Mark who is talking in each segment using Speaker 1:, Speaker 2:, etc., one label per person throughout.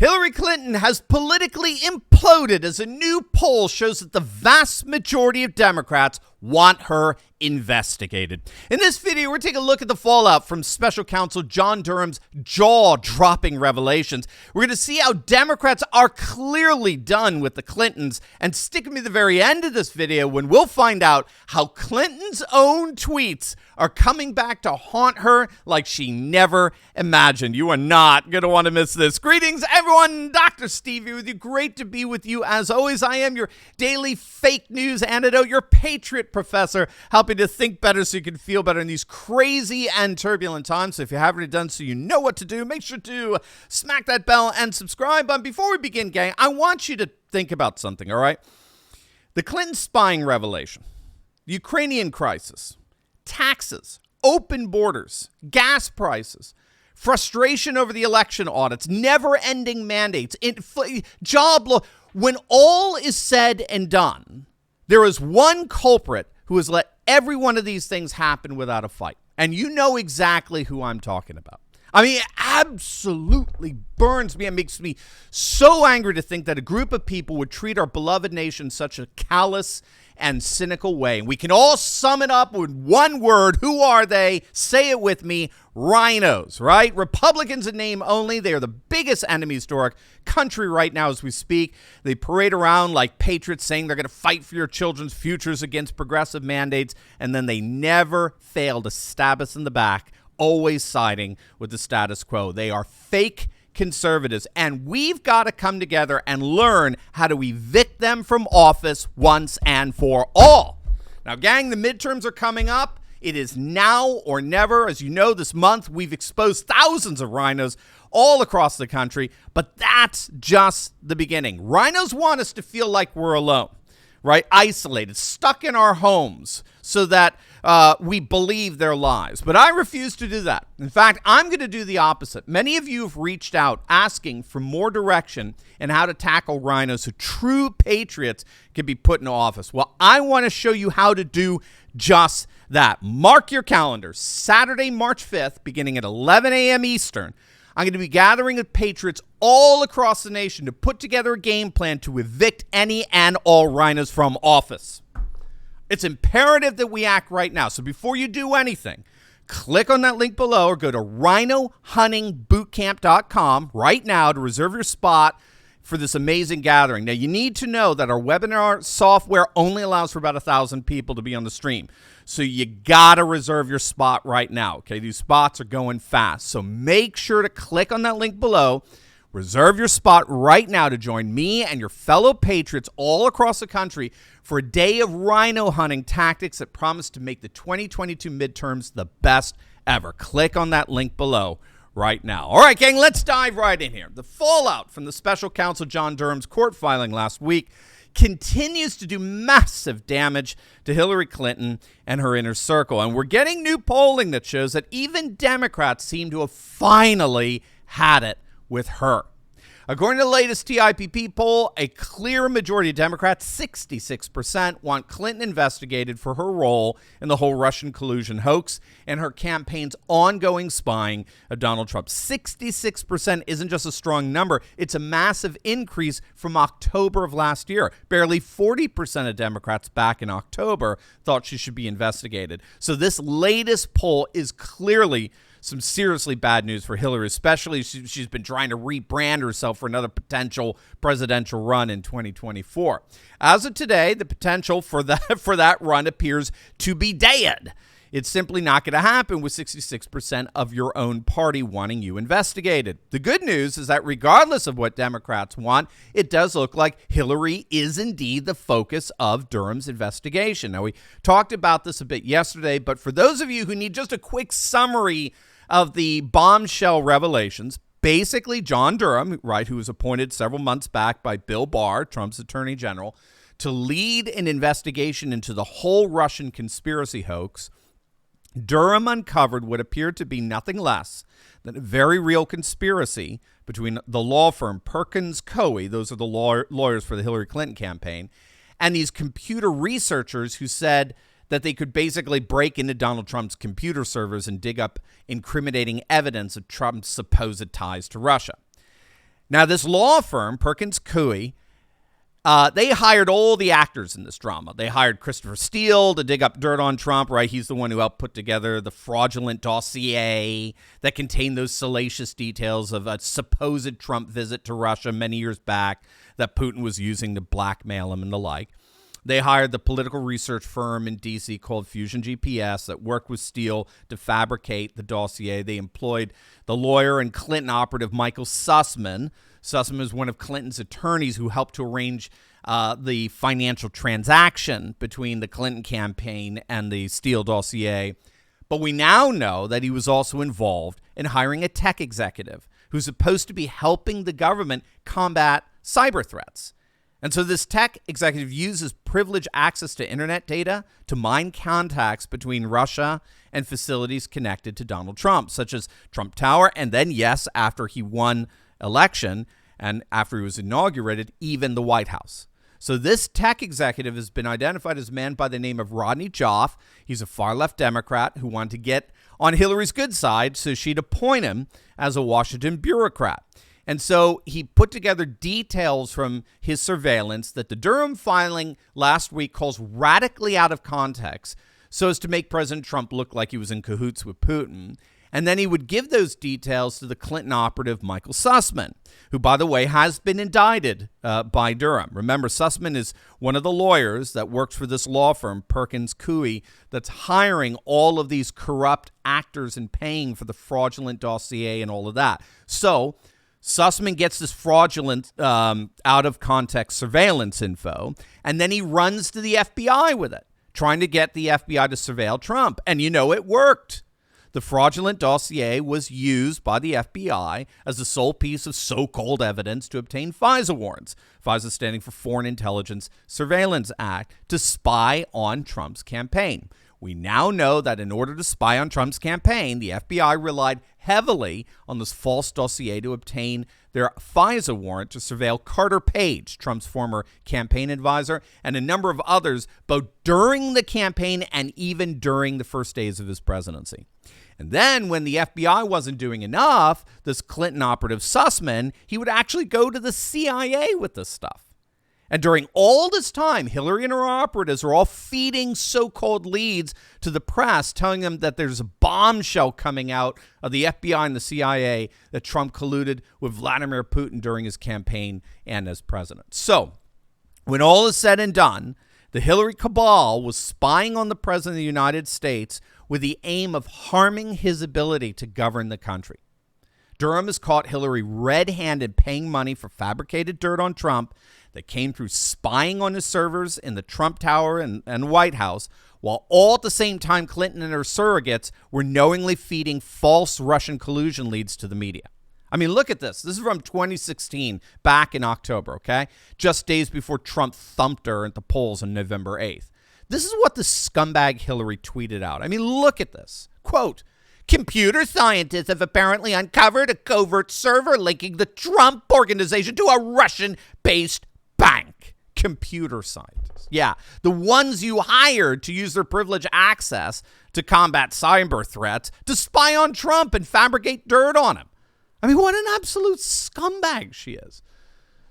Speaker 1: Hillary Clinton has politically imploded as a new poll shows that the vast majority of Democrats want her investigated. In this video, we're taking a look at the fallout from Special Counsel John Durham's jaw-dropping revelations. We're going to see how Democrats are clearly done with the Clintons, and stick with me to the very end of this video when we'll find out how Clinton's own tweets are coming back to haunt her like she never imagined. You are not going to want to miss this. Greetings, everyone. Dr. Steve here with you. Great to be with you. As always, I am your daily fake news antidote, your PATRIOT professor, helping to think better so you can feel better in these crazy and turbulent times. So if you haven't already done so, you know what to do. Make sure to smack that bell and subscribe. But before we begin, gang, I want you to think about something, all right? The Clinton spying revelation, the Ukrainian crisis, taxes, open borders, gas prices, frustration over the election audits, never-ending mandates, job loss. When all is said and done, there is one culprit who has let every one of these things happen without a fight. And you know exactly who I'm talking about. I mean, it absolutely burns me. It makes me so angry to think that a group of people would treat our beloved nation in such a callous and cynical way. And we can all sum it up with one word. Who are they? Say it with me. Rhinos, right? Republicans in name only. They are the biggest enemies to our country right now as we speak. They parade around like patriots saying they're going to fight for your children's futures against progressive mandates. And then they never fail to stab us in the back, always siding with the status quo. They are fake conservatives, and we've got to come together and learn how to evict them from office once and for all. Now, gang, the midterms are coming up. It is now or never. As you know, this month we've exposed thousands of rhinos all across the country, but that's just the beginning. Rhinos want us to feel like we're alone, right? Isolated, stuck in our homes, so that we believe their lies. But I refuse to do that. In fact, I'm going to do the opposite. Many of you have reached out asking for more direction in how to tackle rhinos so true patriots can be put in office. Well, I want to show you how to do just that. Mark your calendars. Saturday, March 5th, beginning at 11 a.m. Eastern, I'm going to be gathering with patriots all across the nation to put together a game plan to evict any and all rhinos from office. It's imperative that we act right now. So before you do anything, click on that link below or go to rhinohuntingbootcamp.com right now to reserve your spot for this amazing gathering. Now, you need to know that our webinar software only allows for about 1,000 people to be on the stream. So you got to reserve your spot right now, okay? These spots are going fast. So make sure to click on that link below. Reserve your spot right now to join me and your fellow patriots all across the country for a day of rhino hunting tactics that promise to make the 2022 midterms the best ever. Click on that link below right now. All right, gang, let's dive right in here. The fallout from the Special Counsel John Durham's court filing last week continues to do massive damage to Hillary Clinton and her inner circle. And we're getting new polling that shows that even Democrats seem to have finally had it with her. According to the latest TIPP poll, a clear majority of Democrats, 66%, want Clinton investigated for her role in the whole Russian collusion hoax and her campaign's ongoing spying of Donald Trump. 66% isn't just a strong number. It's a massive increase from October of last year. Barely 40% of Democrats back in October thought she should be investigated. So this latest poll is clearly some seriously bad news for Hillary, especially she's been trying to rebrand herself for another potential presidential run in 2024. As of today, the potential for that run appears to be dead. It's simply not going to happen with 66% of your own party wanting you investigated. The good news is that regardless of what Democrats want, it does look like Hillary is indeed the focus of Durham's investigation. Now, we talked about this a bit yesterday, but for those of you who need just a quick summary of the bombshell revelations, basically John Durham, right, who was appointed several months back by Bill Barr, Trump's attorney general, to lead an investigation into the whole Russian conspiracy hoax, Durham uncovered what appeared to be nothing less than a very real conspiracy between the law firm Perkins Coie, those are the lawyers for the Hillary Clinton campaign, and these computer researchers who said that they could basically break into Donald Trump's computer servers and dig up incriminating evidence of Trump's supposed ties to Russia. Now, this law firm, Perkins Coie, they hired all the actors in this drama. They hired Christopher Steele to dig up dirt on Trump, right? He's the one who helped put together the fraudulent dossier that contained those salacious details of a supposed Trump visit to Russia many years back that Putin was using to blackmail him and the like. They hired the political research firm in D.C. called Fusion GPS that worked with Steele to fabricate the dossier. They employed the lawyer and Clinton operative Michael Sussman. Sussman is one of Clinton's attorneys who helped to arrange the financial transaction between the Clinton campaign and the Steele dossier. But we now know that he was also involved in hiring a tech executive who's supposed to be helping the government combat cyber threats. And so this tech executive uses privileged access to internet data to mine contacts between Russia and facilities connected to Donald Trump, such as Trump Tower, and then, yes, after he won election and after he was inaugurated, even the White House. So this tech executive has been identified as a man by the name of Rodney Joffe. He's a far-left Democrat who wanted to get on Hillary's good side so she'd appoint him as a Washington bureaucrat. And so he put together details from his surveillance that the Durham filing last week calls radically out of context so as to make President Trump look like he was in cahoots with Putin. And then he would give those details to the Clinton operative Michael Sussman, who, by the way, has been indicted by Durham. Remember, Sussman is one of the lawyers that works for this law firm, Perkins Coie, that's hiring all of these corrupt actors and paying for the fraudulent dossier and all of that. So Sussman gets this fraudulent, out-of-context surveillance info, and then he runs to the FBI with it, trying to get the FBI to surveil Trump. And you know, it worked. The fraudulent dossier was used by the FBI as the sole piece of so-called evidence to obtain FISA warrants, FISA standing for Foreign Intelligence Surveillance Act, to spy on Trump's campaign. We now know that in order to spy on Trump's campaign, the FBI relied heavily on this false dossier to obtain their FISA warrant to surveil Carter Page, Trump's former campaign advisor, and a number of others, both during the campaign and even during the first days of his presidency. And then when the FBI wasn't doing enough, this Clinton operative Sussman, he would actually go to the CIA with this stuff. And during all this time, Hillary and her operatives are all feeding so-called leads to the press, telling them that there's a bombshell coming out of the FBI and the CIA that Trump colluded with Vladimir Putin during his campaign and as president. So when all is said and done, the Hillary cabal was spying on the president of the United States with the aim of harming his ability to govern the country. Durham has caught Hillary red-handed paying money for fabricated dirt on Trump that came through spying on his servers in the Trump Tower and White House, while all at the same time Clinton and her surrogates were knowingly feeding false Russian collusion leads to the media. I mean, look at this. This is from 2016, back in October, okay? Just days before Trump thumped her at the polls on November 8th. This is what the scumbag Hillary tweeted out. I mean, look at this. Quote, "Computer scientists have apparently uncovered a covert server linking the Trump organization to a Russian-based bank." Computer scientists. Yeah, the ones you hired to use their privileged access to combat cyber threats to spy on Trump and fabricate dirt on him. I mean, what an absolute scumbag she is.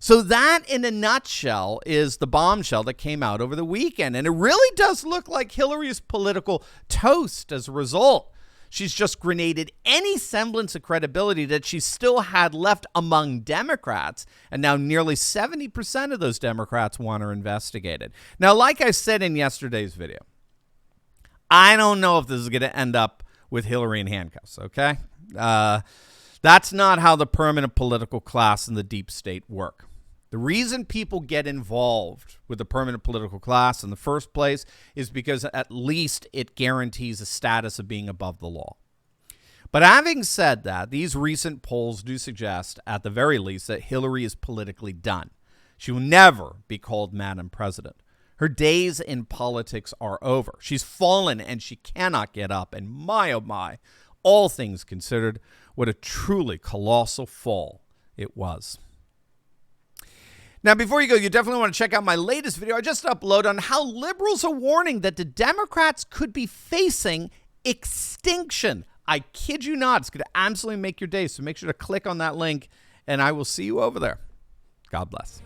Speaker 1: So that, in a nutshell, is the bombshell that came out over the weekend. And it really does look like Hillary's political toast as a result. She's just grenaded any semblance of credibility that she still had left among Democrats. And now nearly 70% of those Democrats want her investigated. Now, like I said in yesterday's video, I don't know if this is going to end up with Hillary in handcuffs, okay? That's not how the permanent political class and the deep state work. The reason people get involved with the permanent political class in the first place is because at least it guarantees a status of being above the law. But having said that, these recent polls do suggest, at the very least, that Hillary is politically done. She will never be called Madam President. Her days in politics are over. She's fallen and she cannot get up. And my, oh my, all things considered, what a truly colossal fall it was. Now, before you go, you definitely want to check out my latest video I just uploaded on how liberals are warning that the Democrats could be facing extinction. I kid you not. It's going to absolutely make your day. So make sure to click on that link and I will see you over there. God bless.